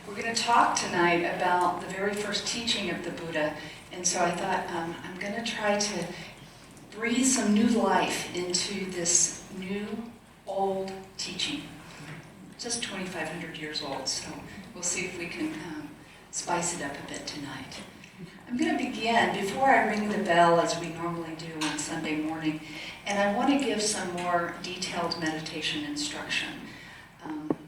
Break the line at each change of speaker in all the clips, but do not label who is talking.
We're going to talk tonight about the very first teaching of the Buddha, and so I thought I'm going to try to breathe some new life into this new, old teaching. Just 2,500 years old, so we'll see if we can spice it up a bit tonight. I'm going to begin, before I ring the bell as we normally do on Sunday morning, and I want to give some more detailed meditation instruction.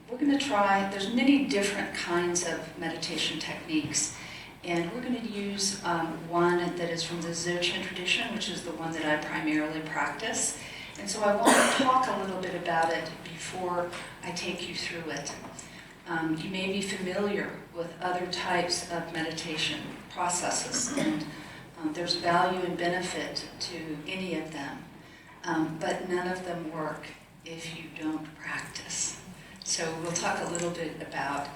We're going to try, there's many different kinds of meditation techniques, and we're going to use one that is from the Dzogchen tradition, which is the one that I primarily practice. And so I want to talk a little bit about it before I take you through it. You may be familiar with other types of meditation processes, and there's value and benefit to any of them, but none of them work if you don't practice. So we'll talk a little bit about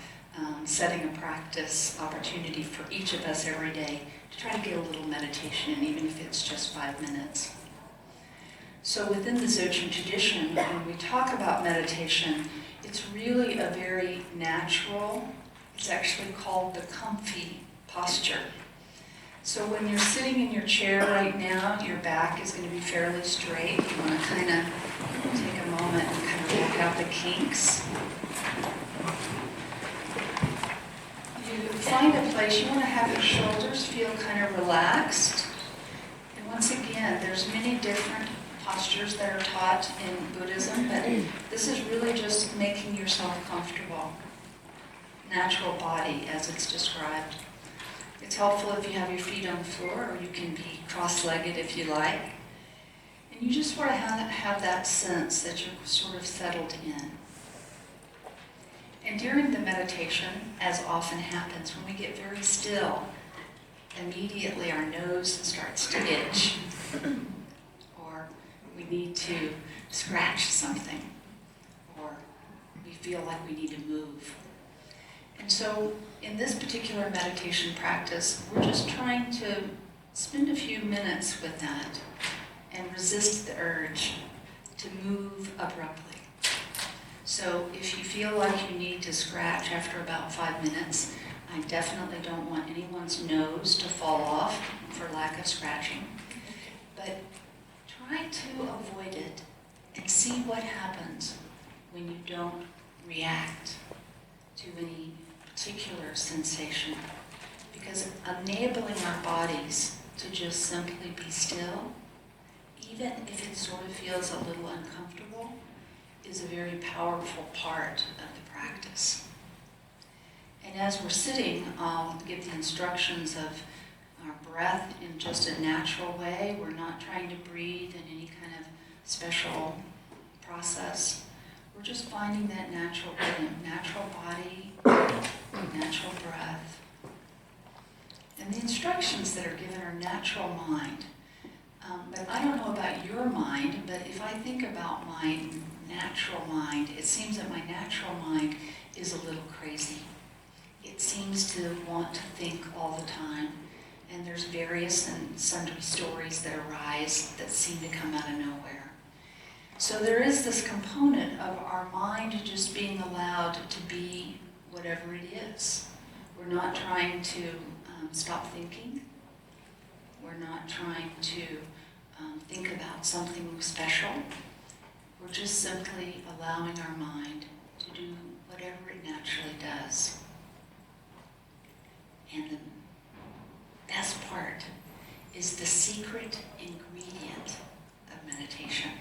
setting a practice opportunity for each of us every day to try to get a little meditation in, even if it's just 5 minutes. So within the Dzogchen tradition, when we talk about meditation, it's really a very natural, it's actually called the comfy posture. So when you're sitting in your chair right now, your back is going to be fairly straight. You want to kind of take a moment and kind of work out the kinks. You find a place, you want to have your shoulders feel kind of relaxed. And once again, there's many different postures that are taught in Buddhism, but this is really just making yourself comfortable. Natural body, as it's described. It's helpful if you have your feet on the floor, or you can be cross-legged if you like. And you just sort of have that sense that you're sort of settled in. And during the meditation, as often happens, when we get very still, immediately our nose starts to itch. Or we need to scratch something. Or we feel like we need to move. And so, in this particular meditation practice, we're just trying to spend a few minutes with that and resist the urge to move abruptly. So if you feel like you need to scratch after about 5 minutes, I definitely don't want anyone's nose to fall off for lack of scratching. But try to avoid it and see what happens when you don't react to any particular sensation, because enabling our bodies to just simply be still, even if it sort of feels a little uncomfortable, is a very powerful part of the practice. And as we're sitting, I'll give the instructions of our breath in just a natural way. We're not trying to breathe in any kind of special process. We're just finding that natural rhythm, natural body, natural breath. And the instructions that are given are natural mind. But I don't know about your mind, but if I think about my natural mind, it seems that my natural mind is a little crazy. It seems to want to think all the time. And there's various and sundry stories that arise that seem to come out of nowhere. So there is this component of our mind just being allowed to be whatever it is. We're not trying to stop thinking. We're not trying to think about something special. We're just simply allowing our mind to do whatever it naturally does. And the best part is the secret ingredient of meditation.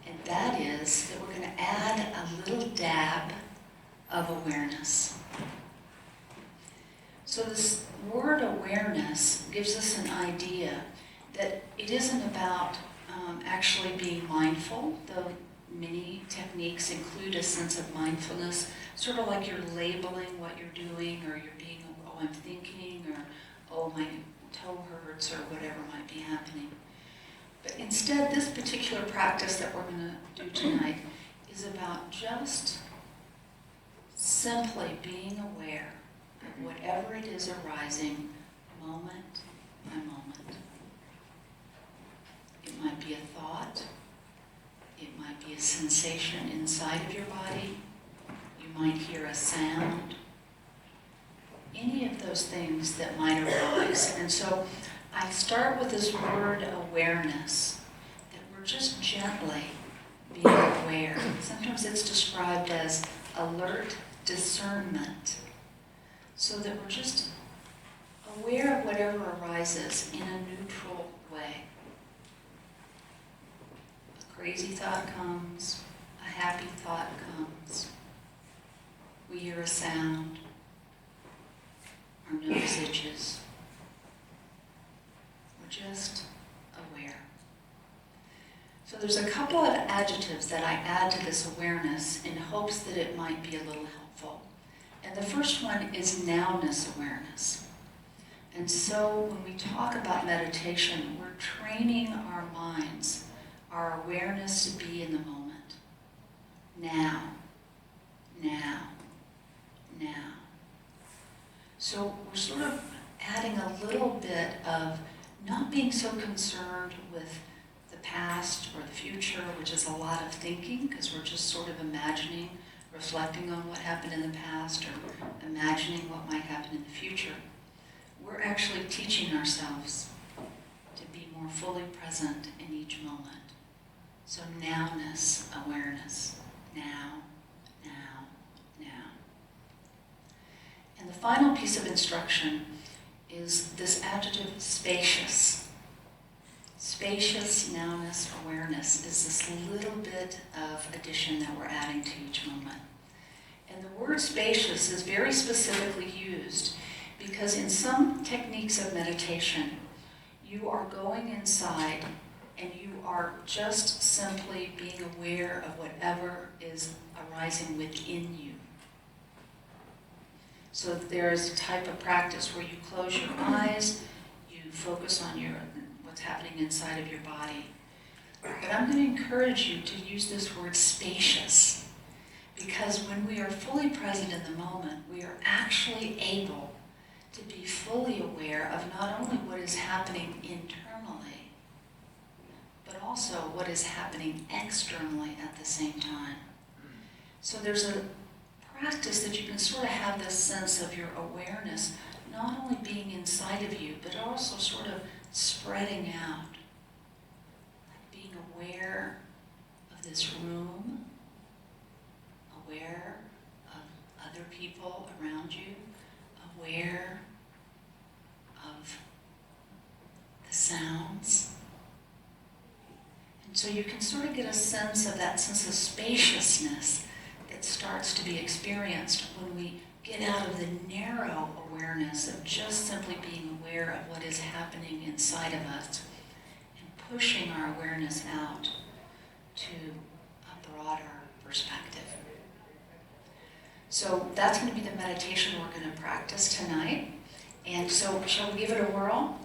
And that is that we're going to add a little dab of awareness. So this word awareness gives us an idea that it isn't about actually being mindful, though many techniques include a sense of mindfulness, sort of like you're labeling what you're doing, or you're being, oh, I'm thinking, or oh, my toe hurts, or whatever might be happening. But instead, this particular practice that we're going to do tonight is about just simply being aware of whatever it is arising moment by moment. It might be a thought. It might be a sensation inside of your body. You you might hear a sound, any of those things that might arise. And so I start with this word awareness, that we're just gently being aware. Sometimes it's described as alert discernment, so that we're just aware of whatever arises in a neutral way. A crazy thought comes, a happy thought comes, we hear a sound, our nose itches. We're just aware. So there's a couple of adjectives that I add to this awareness in hopes that it might be a little helpful. And the first one is nowness awareness. And so when we talk about meditation, we're training our minds, our awareness to be in the moment. Now, now, now. So we're sort of adding a little bit of not being so concerned with the past or the future, which is a lot of thinking, because we're just sort of imagining, reflecting on what happened in the past or imagining what might happen in the future. We're actually teaching ourselves to be more fully present in each moment. So nowness, awareness, now, now, now. And the final piece of instruction is this adjective spacious. Spacious, nowness, awareness is this little bit of addition that we're adding to each moment. And the word spacious is very specifically used because in some techniques of meditation, you are going inside and you are just simply being aware of whatever is arising within you. So there is a type of practice where you close your eyes, you focus on what's happening inside of your body. But I'm going to encourage you to use this word spacious, because when we are fully present in the moment, we are actually able to be fully aware of not only what is happening internally, but also what is happening externally at the same time. So there's a practice that you can sort of have this sense of your awareness not only being inside of you, but also sort of spreading out. Like being aware of this room, aware of other people around you, aware of the sounds. And so you can sort of get a sense of that sense of spaciousness that starts to be experienced when we get out of the narrow awareness of just simply being aware of what is happening inside of us and pushing our awareness out to a broader perspective. So that's going to be the meditation we're going to practice tonight. And so shall we give it a whirl?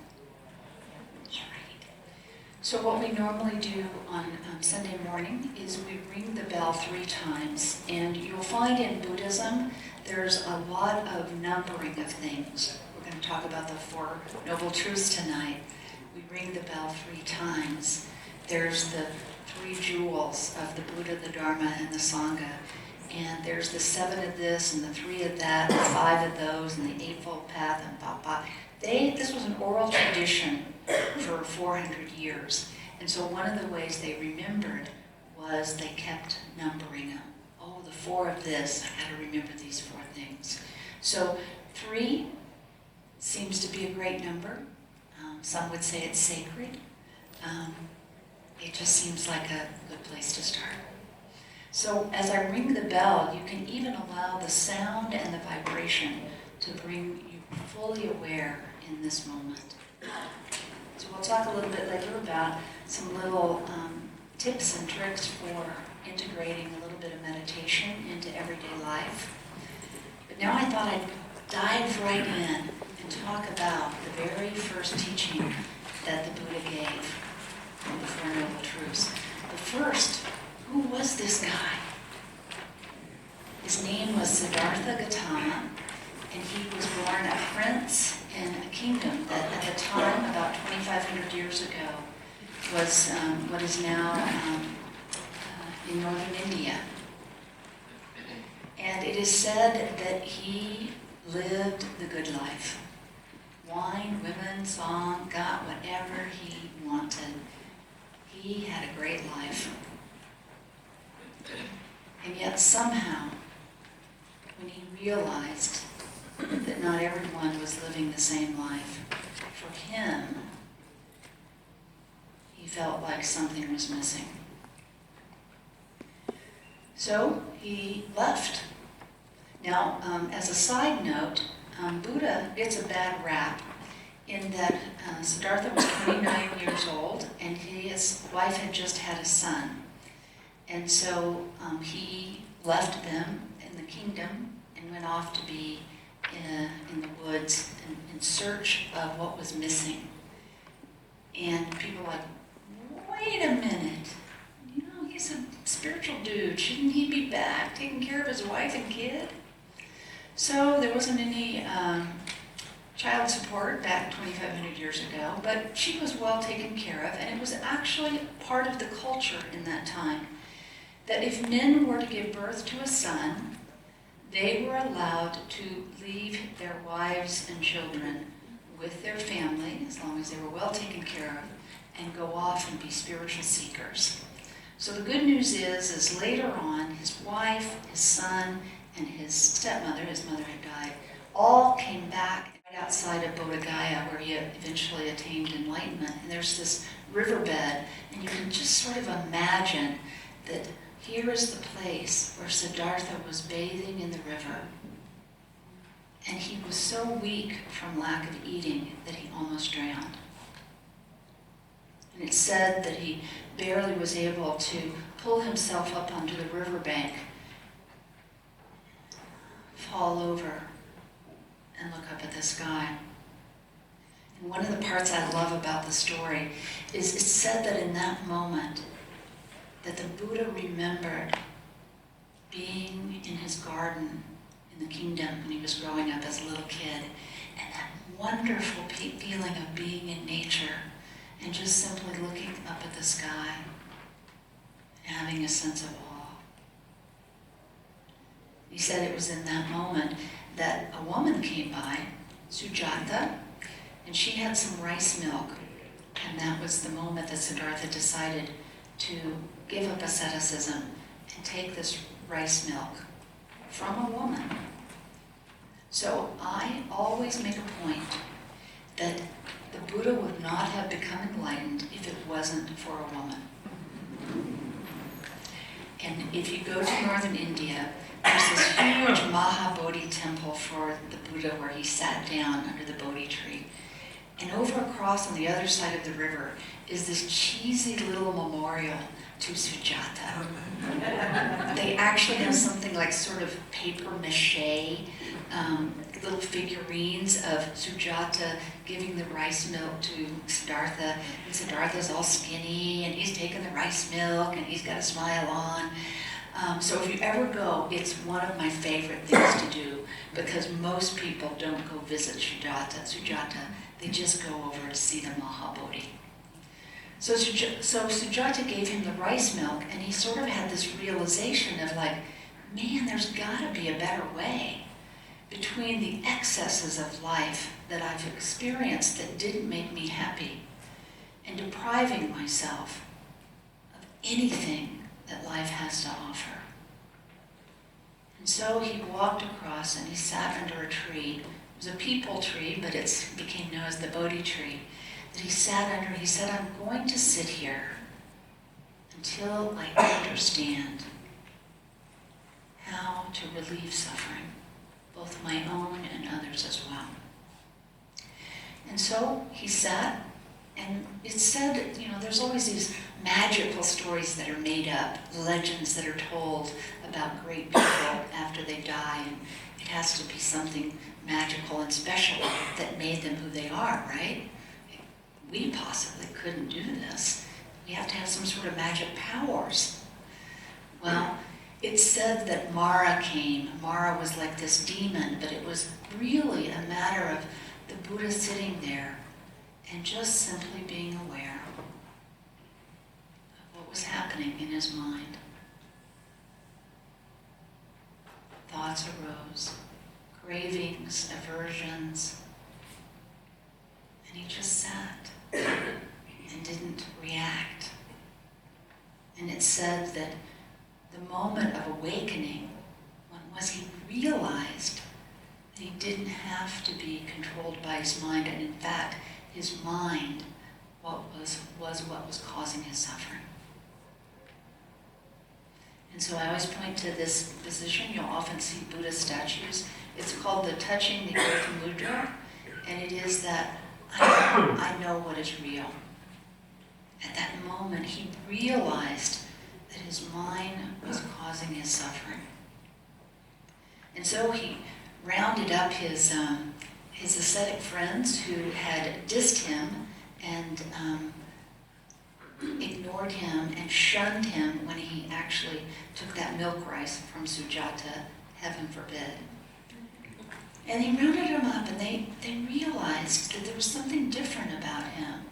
So what we normally do on Sunday morning is we ring the bell 3 times. And you'll find in Buddhism, there's a lot of numbering of things. We're going to talk about the 4 Noble Truths tonight. We ring the bell 3 times. There's the 3 jewels of the Buddha, the Dharma, and the Sangha. And there's the 7 of this, and the 3 of that, and 5 of those, and the Eightfold Path, and blah. This was an oral tradition for 400 years. And so one of the ways they remembered was they kept numbering them. Oh, the 4 of this, I gotta remember these 4 things. So 3 seems to be a great number. Some would say it's sacred. It just seems like a good place to start. So as I ring the bell, you can even allow the sound and the vibration to bring you fully aware in this moment. So we'll talk a little bit later about some little tips and tricks for integrating a little bit of meditation into everyday life. But now I thought I'd dive right in and talk about the very first teaching that the Buddha gave in the 4 Noble Truths. The first, who was this guy? His name was Siddhartha Gautama, and he was born a prince in a kingdom that at the time, about 2,500 years ago, was what is now in northern India. And it is said that he lived the good life. Wine, women, song, got whatever he wanted. He had a great life. And yet somehow, when he realized that not everyone was living the same life, for him, he felt like something was missing. So he left. Now, as a side note, Buddha gets a bad rap in that Siddhartha was 29 years old and his wife had just had a son. And so he left them in the kingdom and went off to be in the woods in search of what was missing. And people were like, wait a minute, you know, he's a spiritual dude. Shouldn't he be back taking care of his wife and kid? So there wasn't any child support back 2,500 years ago, but she was well taken care of, and it was actually part of the culture in that time that if men were to give birth to a son, they were allowed to leave their wives and children with their family, as long as they were well taken care of, and go off and be spiritual seekers. So the good news is later on, his wife, his son, and his stepmother, his mother had died, all came back right outside of Bodh Gaya, where he eventually attained enlightenment. And there's this riverbed, and you can just sort of imagine that here is the place where Siddhartha was bathing in the river. And he was so weak from lack of eating that he almost drowned. And it's said that he barely was able to pull himself up onto the riverbank, fall over, and look up at the sky. And one of the parts I love about the story is it's said that in that moment that the Buddha remembered being in his garden in the kingdom when he was growing up as a little kid, and that wonderful feeling of being in nature and just simply looking up at the sky and having a sense of awe. He said it was in that moment that a woman came by, Sujata, and she had some rice milk, and that was the moment that Siddhartha decided to give up asceticism and take this rice milk from a woman. So I always make a point that the Buddha would not have become enlightened if it wasn't for a woman. And if you go to northern India, there's this huge Mahabodhi temple for the Buddha where he sat down under the Bodhi tree. And over across on the other side of the river is this cheesy little memorial to Sujata. They actually have something like sort of paper mache, little figurines of Sujata giving the rice milk to Siddhartha, and Siddhartha's all skinny, and he's taking the rice milk, and he's got a smile on. So if you ever go, it's one of my favorite things to do, because most people don't go visit Sujata, they just go over to see the Mahabodhi. So Sujata gave him the rice milk, and he sort of had this realization of like, man, there's gotta be a better way between the excesses of life that I've experienced that didn't make me happy and depriving myself of anything that life has to offer. And so he walked across and he sat under a tree. It was a peepal tree, but it became known as the Bodhi tree. That he sat under, he said, I'm going to sit here until I understand how to relieve suffering, both my own and others as well. And so he sat, and it's said, there's always these magical stories that are made up, legends that are told about great people after they die, and it has to be something magical and special that made them who they are, right? We possibly couldn't do this. We have to have some sort of magic powers. Well, it's said that Mara came. Mara was like this demon, but it was really a matter of the Buddha sitting there and just simply being aware of what was happening in his mind. Thought thoughts arose, cravings, aversions, and he just sat and didn't react. And it said that the moment of awakening was he realized that he didn't have to be controlled by his mind, and in fact, his mind was what was causing his suffering. And so I always point to this position. You'll often see Buddhist statues. It's called the touching the earth mudra, and it is that I know what is real. At that moment, he realized that his mind was causing his suffering. And so he rounded up his ascetic friends who had dissed him and ignored him and shunned him when he actually took that milk rice from Sujata, heaven forbid. And he rounded them up, and they realized that there was something different about him.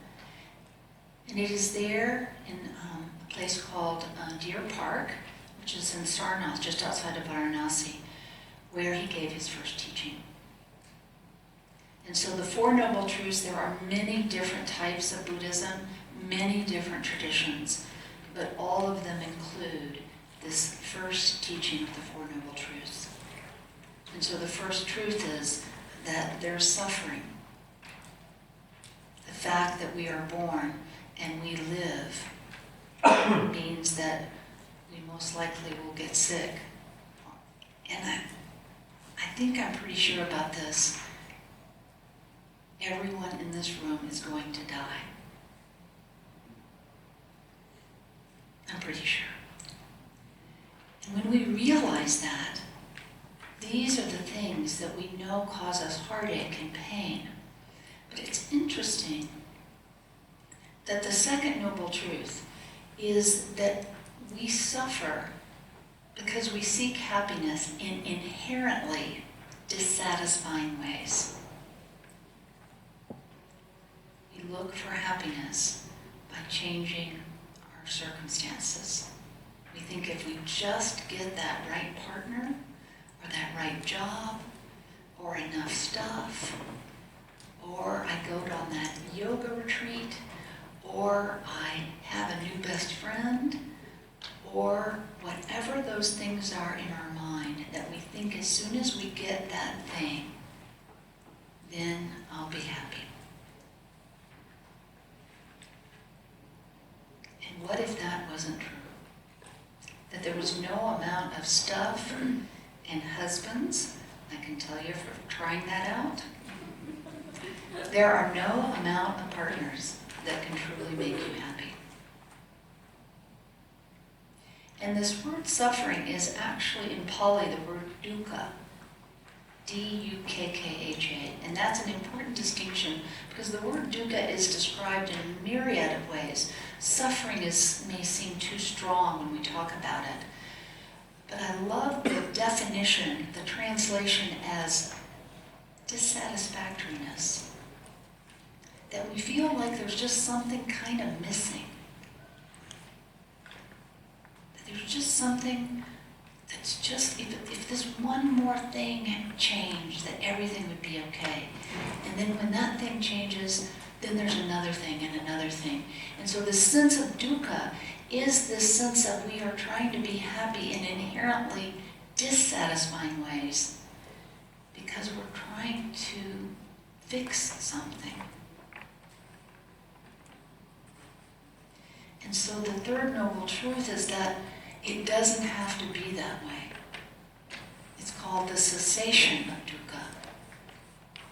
And it is there in a place called Deer Park, which is in Sarnath, just outside of Varanasi, where he gave his first teaching. And so the Four Noble Truths, there are many different types of Buddhism, many different traditions, but all of them include this first teaching of the Four Noble Truths. And so the first truth is that there's suffering. The fact that we are born and we live means that we most likely will get sick. And I think I'm pretty sure about this. Everyone in this room is going to die. I'm pretty sure. And when we realize that, these are the things that we know cause us heartache and pain. But it's interesting that the second noble truth is that we suffer because we seek happiness in inherently dissatisfying ways. We look for happiness by changing our circumstances. We think if we just get that right partner, or that right job, or enough stuff, or I go on that yoga retreat, or I have a new best friend, or whatever those things are in our mind, that we think as soon as we get that thing, then I'll be happy. And what if that wasn't true? That there was no amount of stuff and husbands, I can tell you from trying that out, there are no amount of partners that can truly make you happy. And this word suffering is actually in Pali the word dukha, D-U-K-K-H-A, and that's an important distinction because the word dukkha is described in a myriad of ways. Suffering may seem too strong when we talk about it, but I love the definition, the translation as dissatisfactoriness. That we feel like there's just something kind of missing. That there's just something that's just, if this one more thing had changed, that everything would be okay. And then when that thing changes, then there's another thing and another thing. And so the sense of dukkha is this sense that we are trying to be happy in inherently dissatisfying ways because we're trying to fix something. And so the third noble truth is that it doesn't have to be that way. It's called the cessation of dukkha.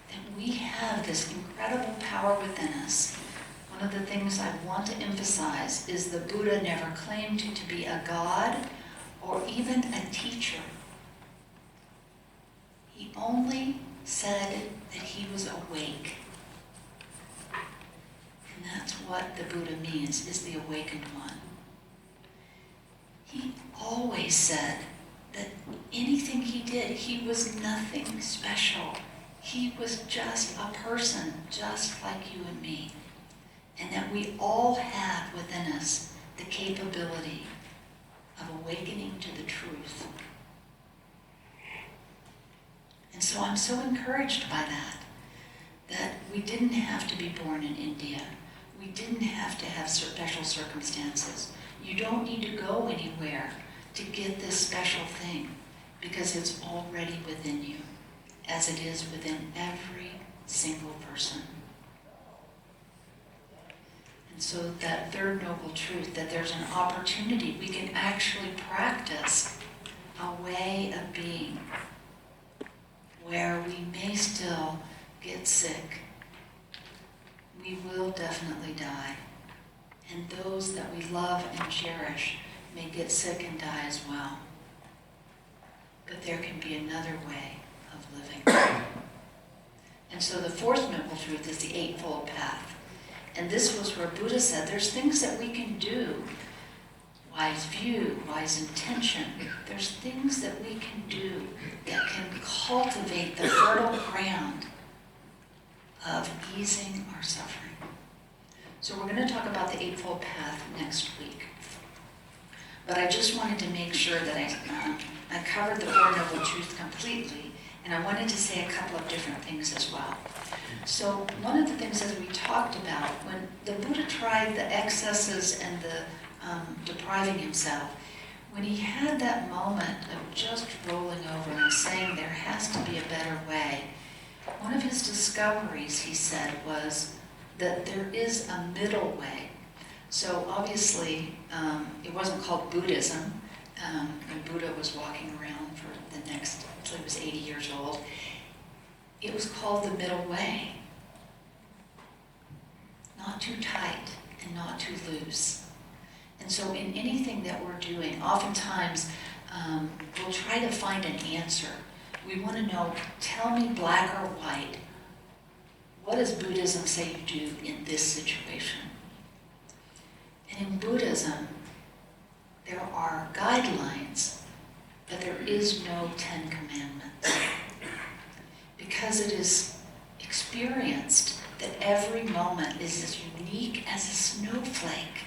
That we have this incredible power within us. One of the things I want to emphasize is the Buddha never claimed to be a god or even a teacher. He only said that he was awake. And that's what the Buddha means, is the awakened one. He always said that anything he did, he was nothing special. He was just a person, just like you and me. And that we all have within us the capability of awakening to the truth. And so I'm so encouraged by that we didn't have to be born in India. We didn't have to have special circumstances. You don't need to go anywhere to get this special thing, because it's already within you, as it is within every single person. And so that third noble truth, that there's an opportunity, we can actually practice a way of being where we may still get sick. We will definitely die. And those that we love and cherish may get sick and die as well. But there can be another way of living. And so the fourth noble truth is the Eightfold Path. And this was where Buddha said there's things that we can do. Wise view, wise intention. There's things that we can do that can cultivate the fertile ground of easing our suffering. So we're going to talk about the Eightfold Path next week. But I just wanted to make sure that I covered the Four Noble Truths completely, and I wanted to say a couple of different things as well. So one of the things that we talked about, when the Buddha tried the excesses and the depriving himself, when he had that moment of just rolling over and saying there has to be a better way, one of his discoveries, he said, was that there is a middle way. So obviously, it wasn't called Buddhism, when Buddha was walking around for the next, until he was 80 years old. It was called the middle way. Not too tight and not too loose. And so in anything that we're doing, oftentimes we'll try to find an answer. We want to know, tell me black or white, what does Buddhism say you do in this situation? And in Buddhism, there are guidelines, but there is no 10 Commandments. Because it is experienced that every moment is as unique as a snowflake.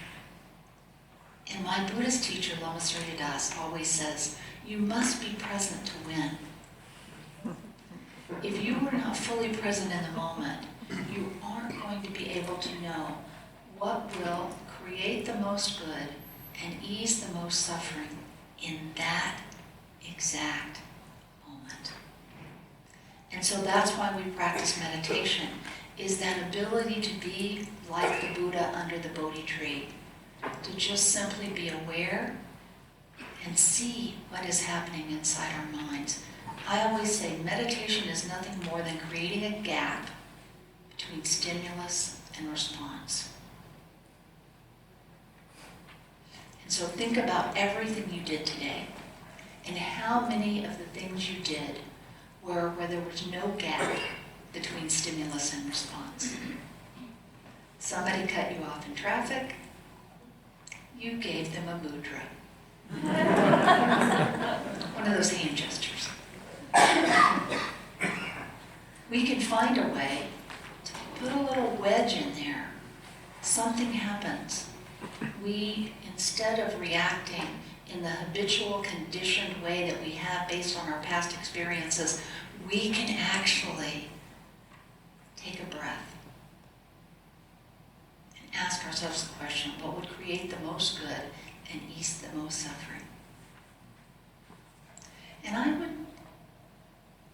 And my Buddhist teacher, Lama Surya Das, always says, you must be present to win. If you are not fully present in the moment, you aren't going to be able to know what will create the most good and ease the most suffering in that exact moment. And so that's why we practice meditation, is that ability to be like the Buddha under the Bodhi tree, to just simply be aware and see what is happening inside our minds. I always say meditation is nothing more than creating a gap between stimulus and response. And so think about everything you did today and how many of the things you did were where there was no gap between stimulus and response. Somebody cut you off in traffic, you gave them a mudra. One of those hand gestures. We can find a way to put a little wedge in there. Something happens. We, instead of reacting in the habitual, conditioned way that we have based on our past experiences, we can actually take a breath and ask ourselves the question, what would create the most good and ease the most suffering? And I would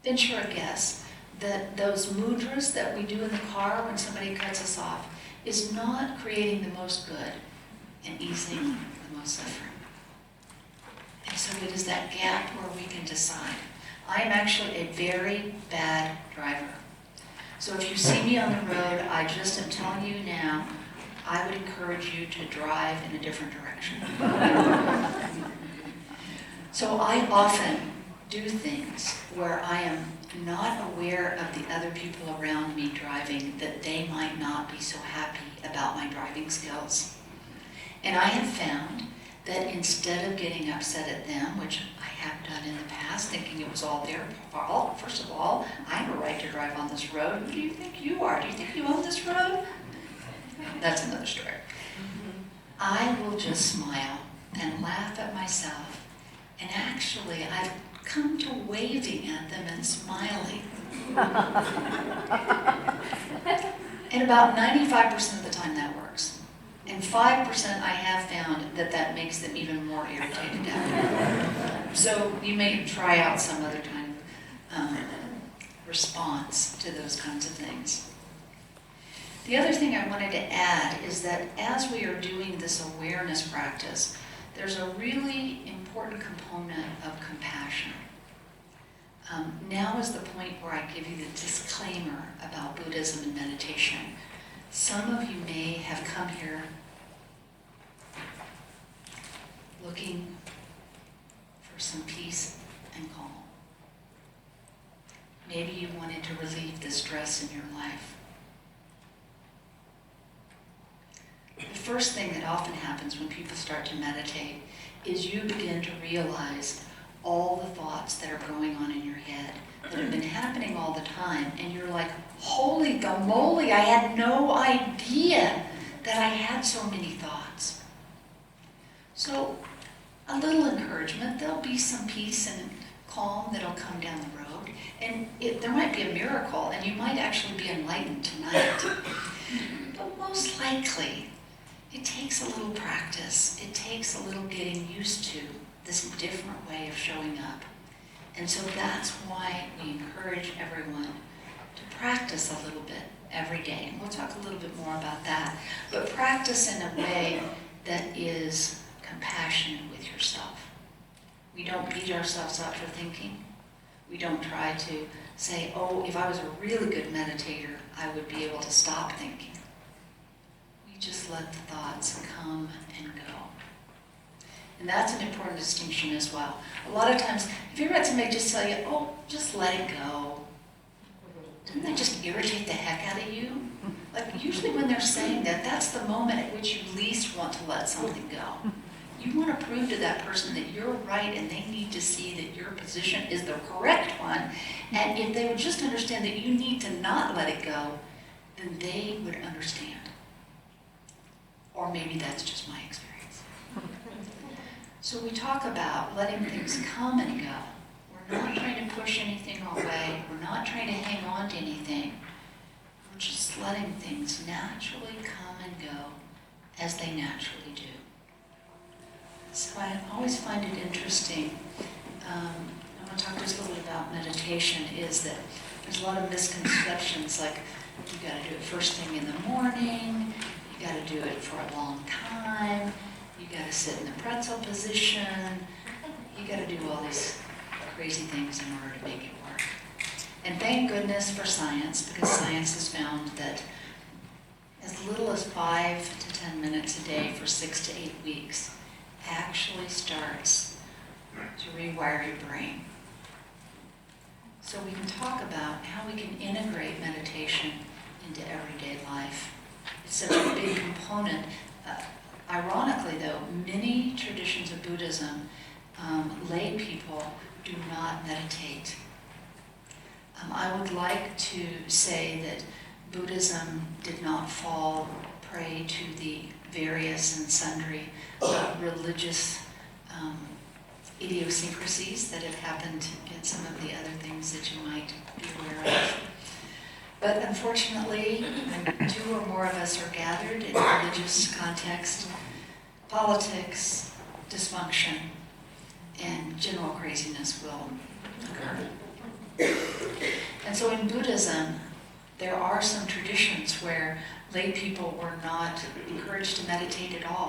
venture a guess that those mudras that we do in the car when somebody cuts us off is not creating the most good and easing the most suffering. And so it is that gap where we can decide. I am actually a very bad driver. So if you see me on the road, I just am telling you now, I would encourage you to drive in a different direction. So I often do things where I am not aware of the other people around me driving, that they might not be so happy about my driving skills. And I have found that instead of getting upset at them, which I have done in the past, thinking it was all their fault, first of all, I have a right to drive on this road. Who do you think you are? Do you think you own this road? That's another story. I will just smile and laugh at myself. And actually, I've come to waving at them and smiling. And about 95% of the time that works. And 5% I have found that makes them even more irritated after. So you may try out some other kind of response to those kinds of things. The other thing I wanted to add is that as we are doing this awareness practice, there's a really important component of compassion. Now is the point where I give you the disclaimer about Buddhism and meditation. Some of you may have come here looking for some peace and calm. Maybe you wanted to relieve the stress in your life. The first thing that often happens when people start to meditate is you begin to realize all the thoughts that are going on in your head that have been happening all the time, and you're like, holy gamoly, I had no idea that I had so many thoughts. So a little encouragement, there'll be some peace and calm that'll come down the road, and there might be a miracle, and you might actually be enlightened tonight. But most likely, it takes a little practice. It takes a little getting used to this different way of showing up. And so that's why we encourage everyone to practice a little bit every day. And we'll talk a little bit more about that. But practice in a way that is compassionate with yourself. We don't beat ourselves up for thinking. We don't try to say, oh, if I was a really good meditator, I would be able to stop thinking. We just let the thoughts come and go. And that's an important distinction as well. A lot of times, if you ever had somebody just tell you, oh, just let it go, doesn't that just irritate the heck out of you? Like, usually when they're saying that, that's the moment at which you least want to let something go. You want to prove to that person that you're right, and they need to see that your position is the correct one. And if they would just understand that you need to not let it go, then they would understand. Or maybe that's just my experience. So we talk about letting things come and go. We're not trying to push anything away. We're not trying to hang on to anything. We're just letting things naturally come and go as they naturally do. So I always find it interesting. I want to talk just a little bit about meditation, is that there's a lot of misconceptions, like you got to do it first thing in the morning, you got to do it for a long time, you got to sit in the pretzel position, you got to do all these crazy things in order to make it work. And thank goodness for science, because science has found that as little as 5 to 10 minutes a day for 6 to 8 weeks actually starts to rewire your brain. So we can talk about how we can integrate meditation into everyday life. It's such a big component. Ironically, though, many traditions of Buddhism, lay people do not meditate. I would like to say that Buddhism did not fall prey to the various and sundry religious idiosyncrasies that have happened in some of the other things that you might be aware of. But unfortunately, when 2 or more of us are gathered in a religious context, politics, dysfunction, and general craziness will occur. And so in Buddhism, there are some traditions where lay people were not encouraged to meditate at all.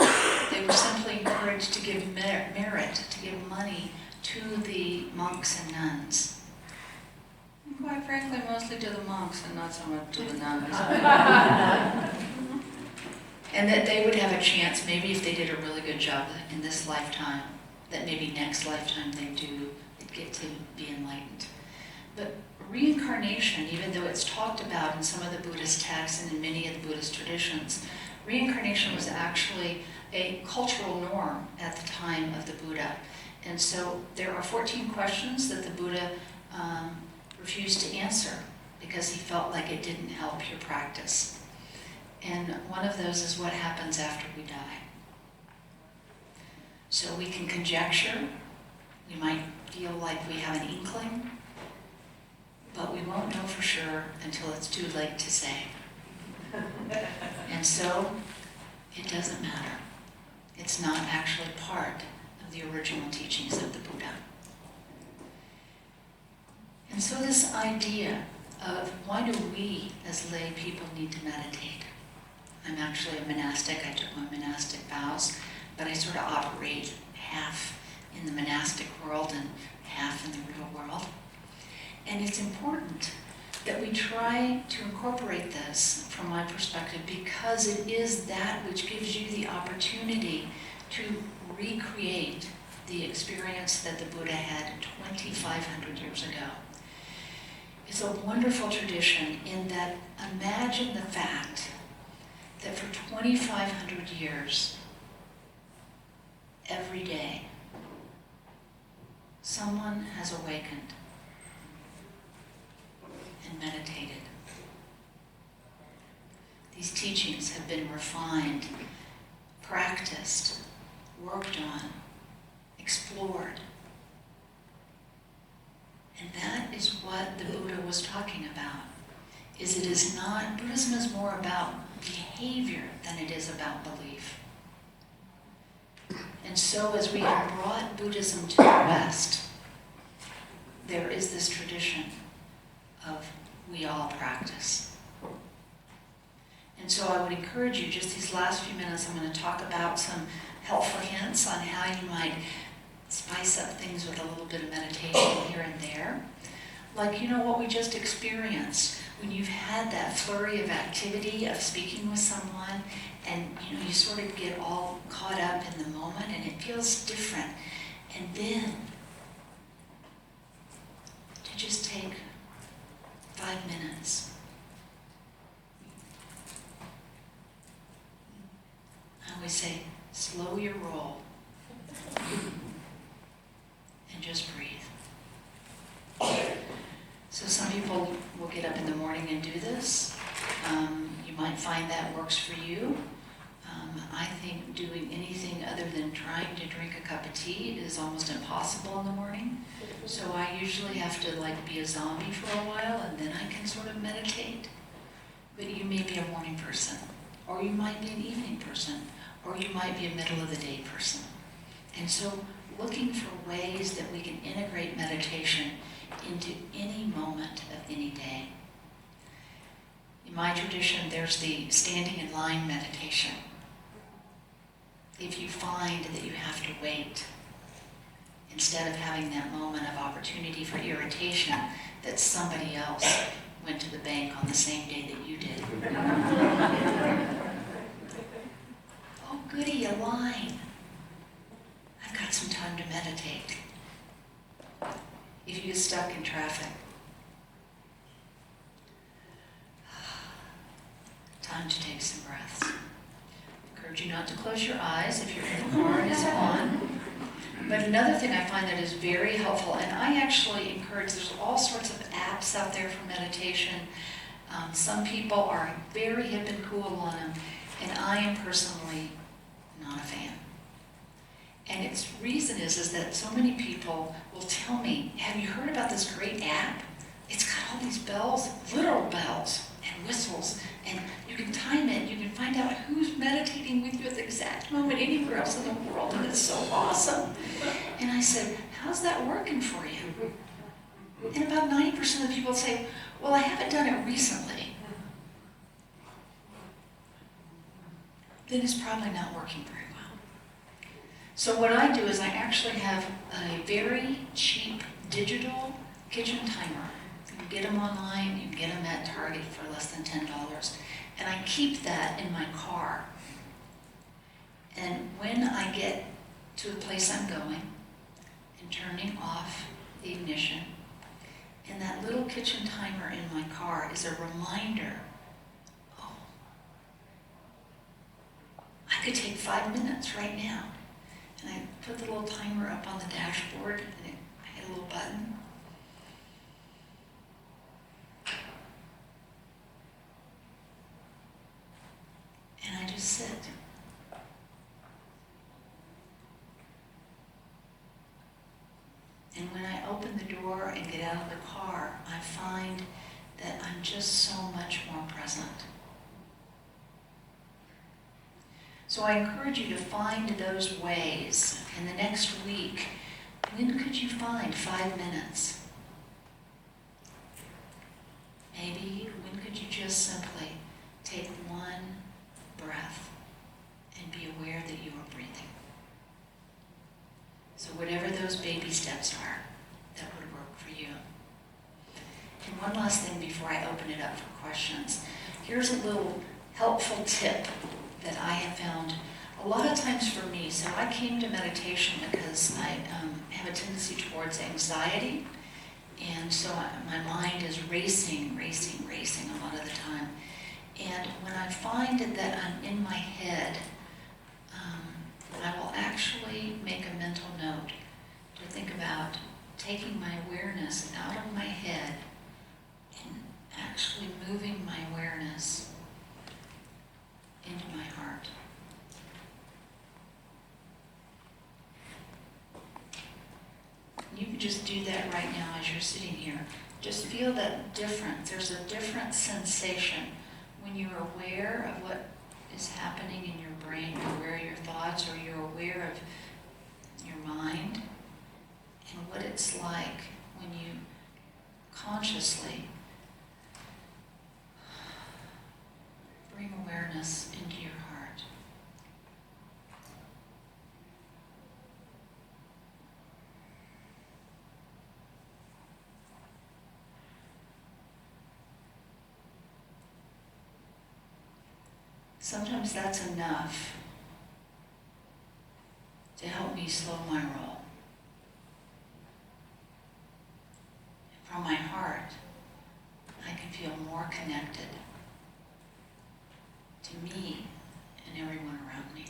They were simply encouraged to give merit, to give money to the monks and nuns. And quite frankly, mostly to the monks and not so much to the nuns. And that they would have a chance, maybe if they did a really good job in this lifetime, that maybe next lifetime they'd get to be enlightened. But reincarnation, even though it's talked about in some of the Buddhist texts and in many of the Buddhist traditions, reincarnation was actually a cultural norm at the time of the Buddha. And so there are 14 questions that the Buddha refused to answer because he felt like it didn't help your practice. And one of those is what happens after we die. So we can conjecture We might feel like we have an inkling, but we won't know for sure until it's too late to say. And so, it doesn't matter. It's not actually part of the original teachings of the Buddha. And so this idea of why do we as lay people need to meditate? I'm actually a monastic. I took my monastic vows, but I sort of operate half in the monastic world and half in the real world. And it's important that we try to incorporate this, from my perspective, because it is that which gives you the opportunity to recreate the experience that the Buddha had 2,500 years ago. It's a wonderful tradition in that, imagine the fact that for 2,500 years, every day, someone has awakened and meditated. These teachings have been refined, practiced, worked on, explored. And that is what the Buddha was talking about. It is not, Buddhism is more about behavior than it is about belief. And so as we have brought Buddhism to the West, there is this tradition of we all practice. And so I would encourage you, just these last few minutes, I'm going to talk about some helpful hints on how you might spice up things with a little bit of meditation here and there. Like, what we just experienced, when you've had that flurry of activity of speaking with someone, and you sort of get all caught up in the moment and it feels different. And then to just take 5 minutes. I always say, slow your roll and just breathe. So some people will get up in the morning and do this. You might find that works for you. I think doing anything other than trying to drink a cup of tea is almost impossible in the morning. So I usually have to be a zombie for a while, and then I can sort of meditate. But you may be a morning person, or you might be an evening person, or you might be a middle of the day person. And so looking for ways that we can integrate meditation into any moment of any day. In my tradition, there's the standing in line meditation. If you find that you have to wait, instead of having that moment of opportunity for irritation, that somebody else went to the bank on the same day that you did. Oh, goody, a line. I've got some time to meditate. If you get stuck in traffic, time to take some breaths. I encourage you not to close your eyes if you're in the car and it's on. But another thing I find that is very helpful, and I actually encourage, there's all sorts of apps out there for meditation. Some people are very hip and cool on them, and I am personally not a fan. And its reason is that so many people will tell me, have you heard about this great app? It's got all these bells, literal bells, and whistles, and you can time it, you can find out who's meditating with you at the exact moment anywhere else in the world, and it's so awesome. And I said, how's that working for you? And about 90% of the people say, well, I haven't done it recently. Then it's probably not working very well. So what I do is I actually have a very cheap digital kitchen timer. You can get them online, you can get them at Target for less than $10. And I keep that in my car. And when I get to the place I'm going and turning off the ignition, and that little kitchen timer in my car is a reminder, oh, I could take 5 minutes right now. And I put the little timer up on the dashboard, and I hit a little button. And I just sit. I open the door and get out of the car, I find that I'm just so much more present. So I encourage you to find those ways. In the next week, when could you find 5 minutes? Maybe when could you just simply take one breath and be aware that you are breathing? So whatever those baby steps are, that would work for you. And one last thing before I open it up for questions. Here's a little helpful tip that I have found a lot of times for me. So I came to meditation because I have a tendency towards anxiety. And so my mind is racing a lot of the time. And when I find that I'm in my head, I will actually make a mental note to think about taking my awareness out of my head and actually moving my awareness into my heart. You can just do that right now as you're sitting here. Just feel that difference. There's a different sensation when you're aware of what is happening in your brain, you're aware of your thoughts, or you're aware of your mind, and what it's like when you consciously bring awareness into your heart. Sometimes that's enough to help me slow my roll. From my heart, I can feel more connected to me and everyone around me.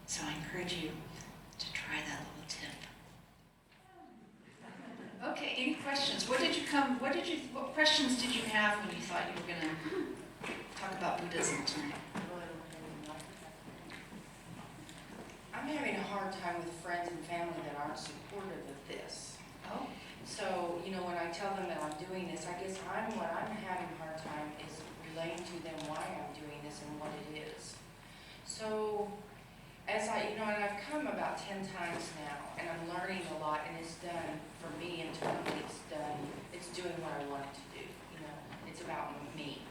So I encourage you to try that little tip. Okay, any questions? What questions did you have when you thought you were going to talk about Buddhism tonight?
I'm having a hard time with friends and family that aren't supportive of this.
Oh.
So, when I tell them that I'm doing this, I guess what I'm having a hard time is relaying to them why I'm doing this and what it is. So, as and I've come about 10 times now, and I'm learning a lot, and it's done, for me internally, it's doing what I want it to do. It's about me.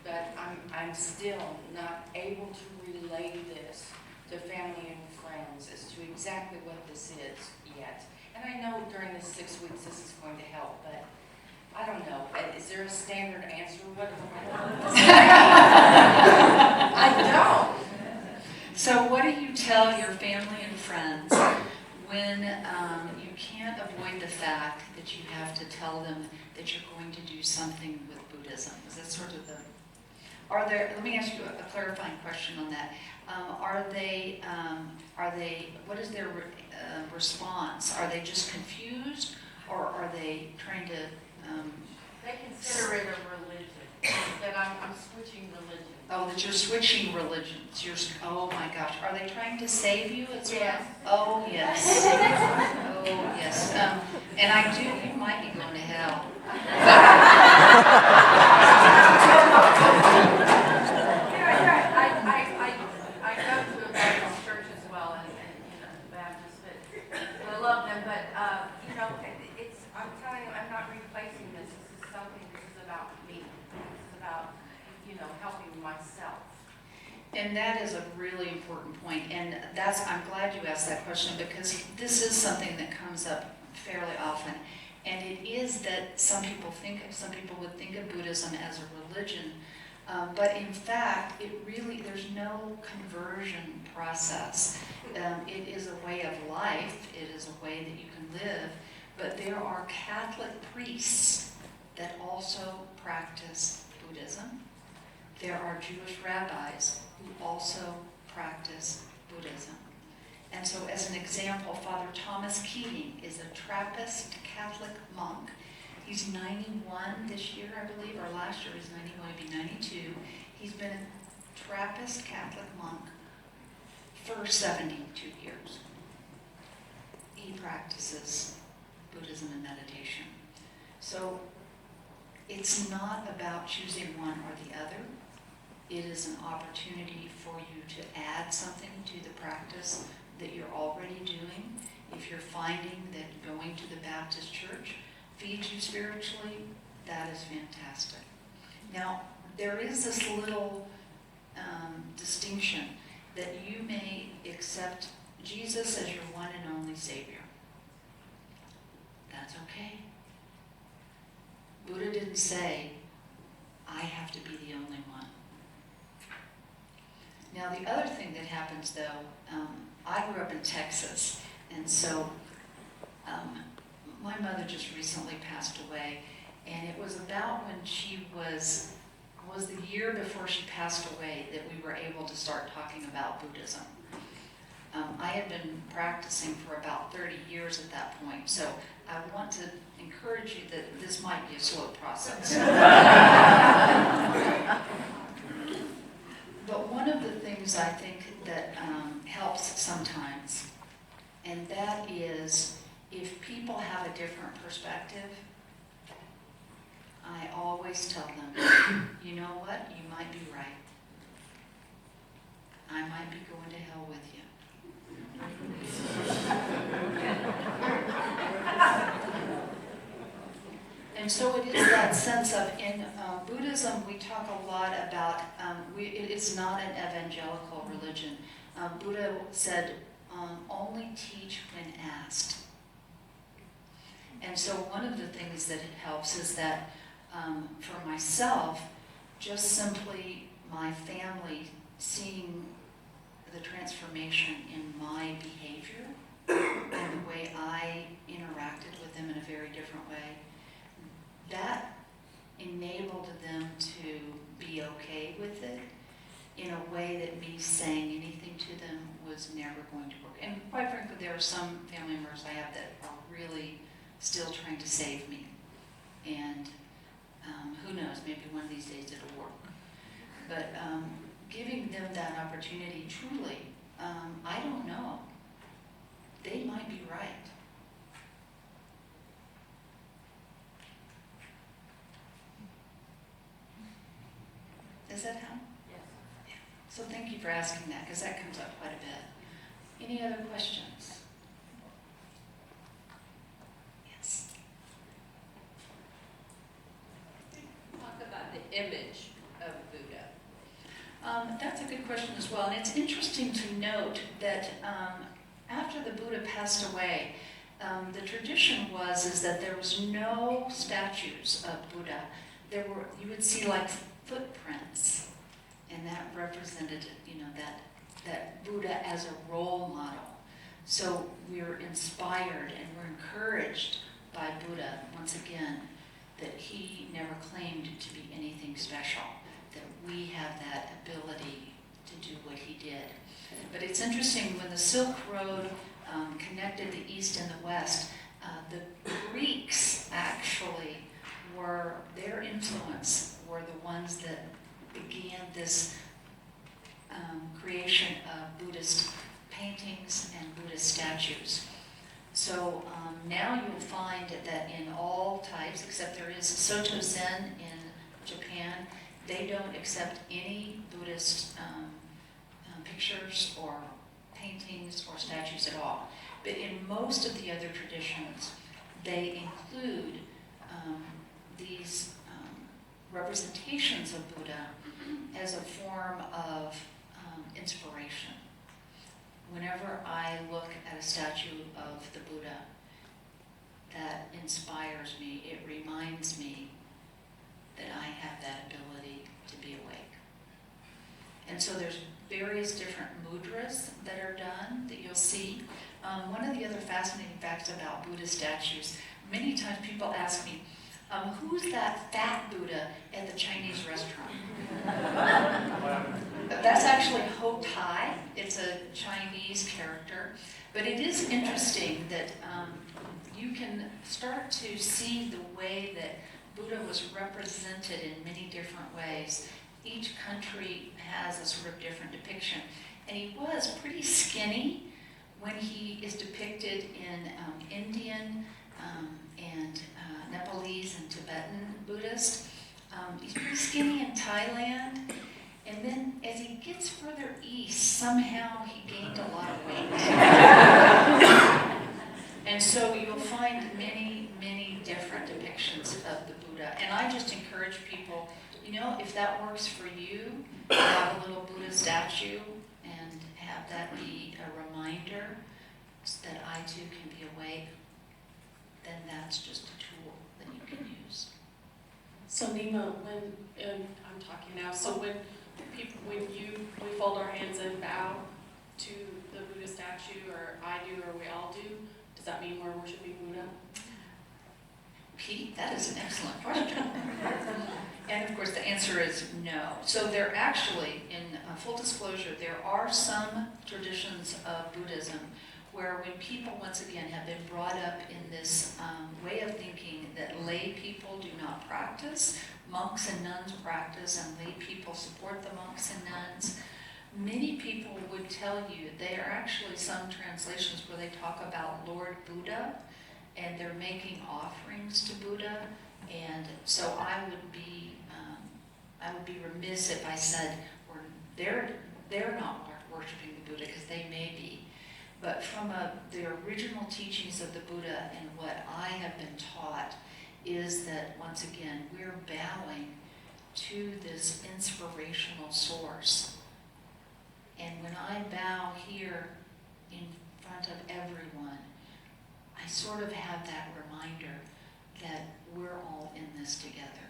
But I'm still not able to relay this to family and friends as to exactly what this is yet. And I know during the 6 weeks this is going to help, but I don't know. Is there a standard answer? I don't.
So what do you tell your family and friends when you can't avoid the fact that you have to tell them that you're going to do something with Buddhism? Is that sort of let me ask you a clarifying question on that. What is their response? Are they just confused, or are they trying to...
They consider it a religion, that I'm switching religion.
Oh, that you're switching religions. Oh my gosh. Are they trying to save you as well?
Yes.
Oh, yes. Oh, yes. And you might be going to hell.
I go to a Baptist church as well, and Baptist, but I love them, but, I'm telling you, I'm not replacing this. This is about me. This is about, helping myself.
And that is a really important point, and I'm glad you asked that question, because this is something that comes up fairly often, and it is that some people would think of Buddhism as a religion, but in fact, there's no conversion process. It is a way of life, it is a way that you can live, but there are Catholic priests that also practice Buddhism. There are Jewish rabbis who also practice Buddhism. And so as an example, Father Thomas Keating is a Trappist Catholic monk. He's 91 this year, I believe, or last year he was 91, he'd be 92. He's been a Trappist Catholic monk for 72 years. He practices Buddhism and meditation. So it's not about choosing one or the other. It is an opportunity for you to add something to the practice that you're already doing. If you're finding that going to the Baptist church feeds you spiritually, that is fantastic. Now, there is this little distinction that you may accept Jesus as your one and only Savior. That's okay. Buddha didn't say, I have to be the only one. Now, the other thing that happens, though, I grew up in Texas, and so my mother just recently passed away, and it was about when she was the year before she passed away that we were able to start talking about Buddhism. I had been practicing for about 30 years at that point, so I want to encourage you that this might be a slow process. But one of the things I think that helps sometimes, and that is if people have a different perspective, I always tell them, you know what, you might be right. I might be going to hell with you. And so it is that sense of, in Buddhism, we talk a lot about, it is not an evangelical religion. Buddha said, only teach when asked. And so one of the things that it helps is that for myself, just simply my family seeing the transformation in my behavior and the way I interacted with them in a very different way, that enabled them to be okay with it in a way that me saying anything to them was never going to work. And quite frankly, there are some family members I have that are really still trying to save me. And who knows, maybe one of these days it'll work. But giving them that opportunity, truly, I don't know. They might be right. Does that help?
Yes.
Yeah. So thank you for asking that, because that comes up quite a bit. Any other questions? Yes.
Talk about the image of Buddha.
That's a good question as well. And it's interesting to note that after the Buddha passed away, the tradition is that there was no statues of Buddha. You would see like footprints, and that represented, that Buddha as a role model. So we're inspired and we're encouraged by Buddha, once again, that he never claimed to be anything special, that we have that ability to do what he did. But it's interesting, when the Silk Road connected the East and the West, the Greeks actually their influence were the ones that began this creation of Buddhist paintings and Buddhist statues. So now you'll find that in all types, except there is Soto Zen in Japan, they don't accept any Buddhist pictures or paintings or statues at all. But in most of the other traditions, they include these representations of Buddha as a form of inspiration. Whenever I look at a statue of the Buddha, that inspires me. It reminds me that I have that ability to be awake. And so there's various different mudras that are done that you'll see. One of the other fascinating facts about Buddha statues, many times people ask me, who's that fat Buddha at the Chinese restaurant? That's actually Ho Tai. It's a Chinese character. But it is interesting that you can start to see the way that Buddha was represented in many different ways. Each country has a sort of different depiction. And he was pretty skinny when he is depicted in Indian and Nepalese and Tibetan Buddhist. He's pretty skinny in Thailand. And then as he gets further east, somehow he gained a lot of weight. And so you'll find many, many different depictions of the Buddha. And I just encourage people, if that works for you, have a little Buddha statue and have that be a reminder that I too can be awake, then that's just a tool that you can use.
So Nima, I'm talking now, so when we fold our hands and bow to the Buddha statue, or I do, or we all do, does that mean we're worshiping Buddha?
Pete, that is an excellent question. And of course the answer is no. So there actually, in full disclosure, there are some traditions of Buddhism where when people, once again, have been brought up in this way of thinking that lay people do not practice, monks and nuns practice, and lay people support the monks and nuns, many people would tell you there are actually some translations where they talk about Lord Buddha, and they're making offerings to Buddha, and so I would be remiss if I said they're not worshiping the Buddha, because they may be. But from the original teachings of the Buddha and what I have been taught is that, once again, we're bowing to this inspirational source. And when I bow here in front of everyone, I sort of have that reminder that we're all in this together.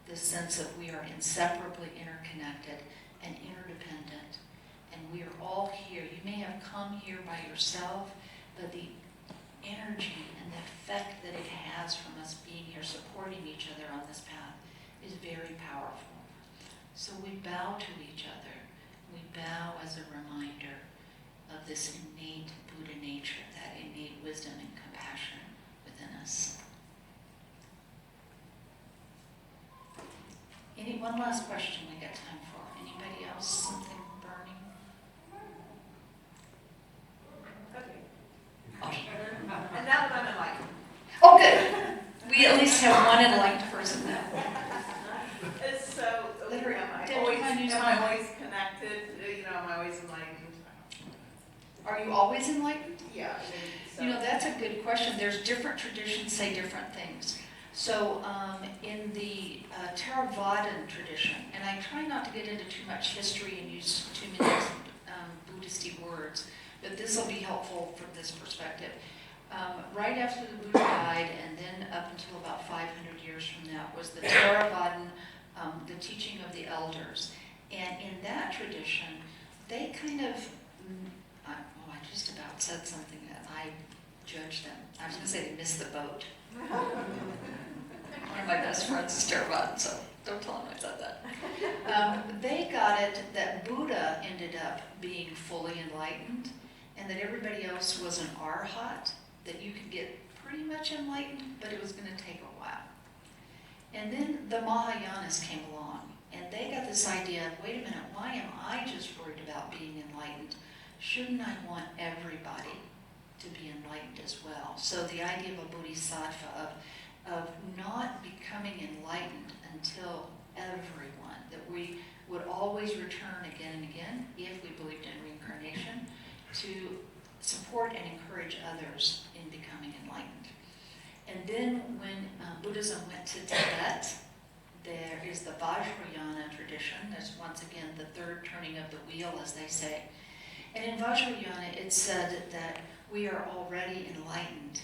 This sense that we are inseparably interconnected and interdependent. And we are all here. You may have come here by yourself, but the energy and the effect that it has from us being here, supporting each other on this path, is very powerful. So we bow to each other. We bow as a reminder of this innate Buddha nature, that innate wisdom and compassion within us. One last question we got time for. Anybody else? Something burning?
Okay. And now that I'm enlightened.
Oh, good. We at least have one enlightened person now.
So,
Literally,
am I always connected? Am I always enlightened?
Are you always enlightened?
Yeah. So.
That's a good question. There's different traditions say different things. So in the Theravadan tradition, and I try not to get into too much history and use too many Buddhisty words, but this will be helpful from this perspective. Right after the Buddha died, and then up until about 500 years from that, was the Theravadan, the teaching of the elders. And in that tradition, they kind of, I just about said something that I judged them. I was going to say they missed the boat. One of my best friends is Theravadan, so don't tell him I said that. They got it that Buddha ended up being fully enlightened, and that everybody else was an arhat, that you could get pretty much enlightened, but it was going to take a while. And then the Mahayanas came along, and they got this idea of, wait a minute, why am I just worried about being enlightened? Shouldn't I want everybody to be enlightened as well? So the idea of a bodhisattva, of not becoming enlightened until everyone, that we would always return again and again, if we believed in reincarnation, to support and encourage others in becoming enlightened. And then when Buddhism went to Tibet, there is the Vajrayana tradition. There's once again the third turning of the wheel, as they say. And in Vajrayana it said that we are already enlightened.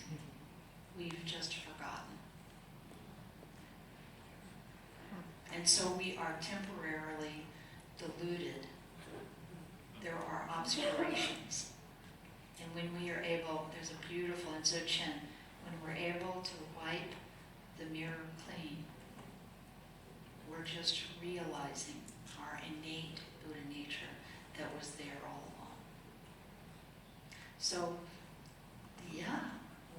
We've just forgotten. And so we are temporarily deluded. There are obscurations. And when we are able, there's a beautiful in Dzogchen, when we're able to wipe the mirror clean, we're just realizing our innate Buddha nature that was there all along. So, yeah,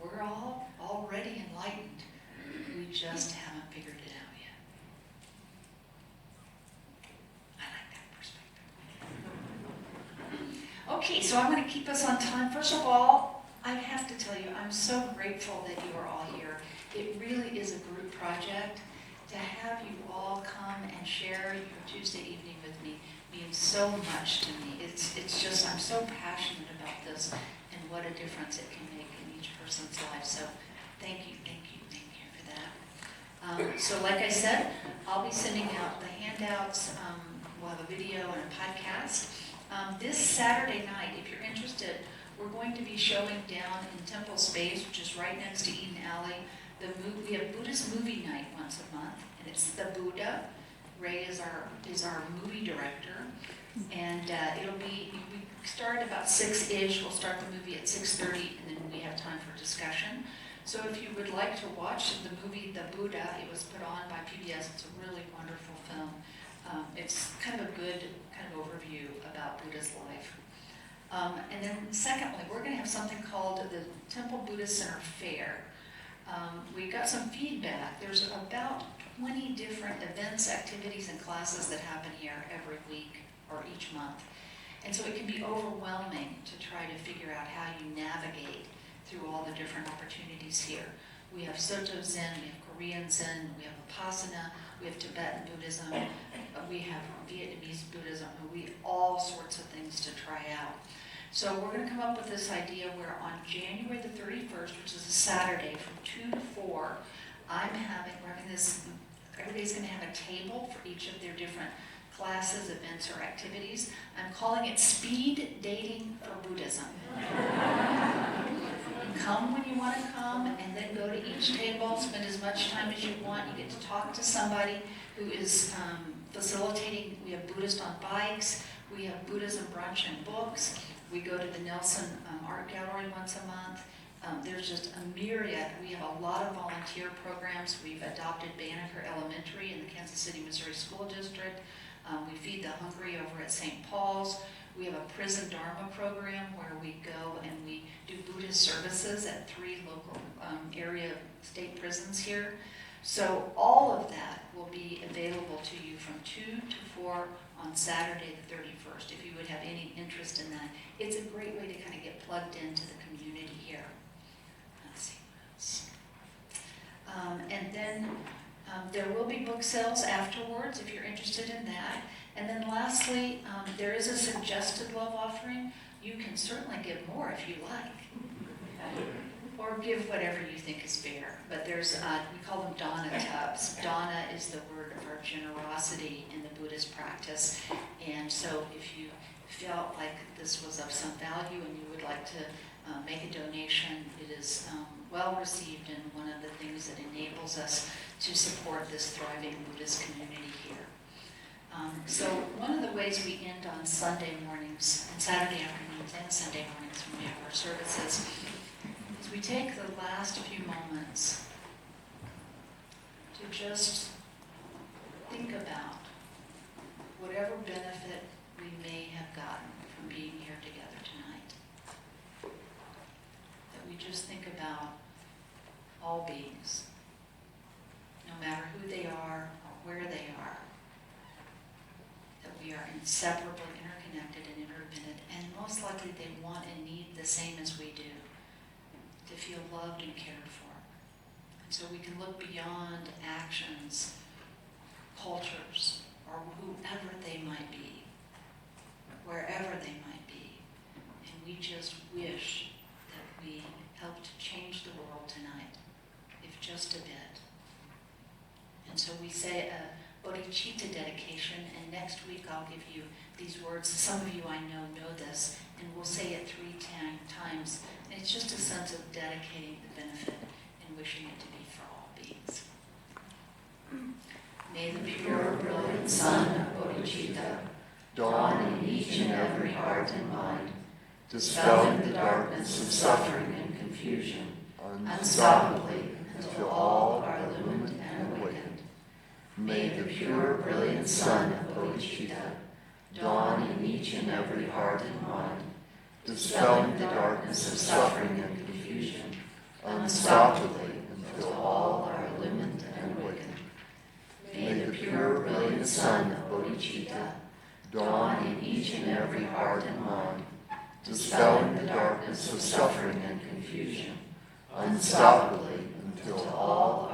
we're all already enlightened. We just haven't figured it out yet. I like that perspective. Okay, so I'm going to keep us on time. First of all, I have to tell you, I'm so grateful that you are all here. It really is a group project. To have you all come and share your Tuesday evening with me means so much to me. It's just, I'm so passionate about this and what a difference it can make in each person's life. So thank you for that. So like I said, I'll be sending out the handouts. We'll have a video and a podcast. This Saturday night, if you're interested, we're going to be showing down in Temple Space, which is right next to Eden Alley. We have Buddhist movie night once a month, and it's the Buddha. Ray is our movie director, and we start about 6-ish. We'll start the movie at 6:30, and then we have time for discussion. So if you would like to watch the movie The Buddha, it was put on by PBS. It's a really wonderful film. It's kind of a good kind of overview about Buddha's life. And then secondly, we're going to have something called the Temple Buddhist Center Fair. We got some feedback. There's about 20 different events, activities, and classes that happen here every week or each month. And so it can be overwhelming to try to figure out how you navigate through all the different opportunities here. We have Soto Zen, we have Korean Zen, we have Vipassana, we have Tibetan Buddhism, we have Vietnamese Buddhism, all sorts of things to try out. So we're going to come up with this idea where on January the 31st, which is a Saturday from 2 to 4, we're having this, everybody's going to have a table for each of their different classes, events, or activities. I'm calling it Speed Dating for Buddhism. Come when you want to come, and then go to each table, spend as much time as you want. You get to talk to somebody who is facilitating. We have Buddhist on bikes. We have Buddhism brunch and books. We go to the Nelson Art Gallery once a month. There's just a myriad. We have a lot of volunteer programs. We've adopted Banneker Elementary in the Kansas City, Missouri School District. We feed the hungry over at St. Paul's. We have a prison Dharma program where we go and we do Buddhist services at 3 local area state prisons here. So all of that will be available to you from 2 to 4 on Saturday the 31st, if you would have any interest in that. It's a great way to kind of get plugged into the community here. Let's see what else. And then there will be book sales afterwards if you're interested in that. And then lastly, there is a suggested love offering. You can certainly give more if you like. Or give whatever you think is fair. But there's, we call them dana tubs. Dana is the word for generosity in the Buddhist practice. And so if you felt like this was of some value and you would like to make a donation, it is well received and one of the things that enables us to support this thriving Buddhist community here. So one of the ways we end on Sunday mornings and Saturday afternoons and Sunday mornings when we have our services is we take the last few moments to just think about whatever benefit we may have gotten from being here together tonight. That we just think about all beings, no matter who they are or where they are, that we are inseparably interconnected and interdependent, and most likely they want and need the same as we do, to feel loved and cared for. And so we can look beyond actions, cultures, or whoever they might be, wherever they might be, and we just wish that we helped change the world tonight, if just a bit. And so we say a bodhicitta dedication, and next week I'll give you these words. Some of you I know this, and we'll say it 3 times. And it's just a sense of dedicating the benefit and wishing it to be for all beings. May the pure, brilliant sun of bodhicitta dawn in each and every heart and mind, dispelling the darkness of suffering and confusion, unstoppably until all are illumined and awakened. May the pure, brilliant sun of bodhicitta dawn in each and every heart and mind, dispelling the darkness of suffering and confusion, unstoppably until all are illumined and awakened. May the pure, brilliant sun of bodhicitta dawn in each and every heart and mind,
dispelling the darkness of suffering and confusion, unstoppably until all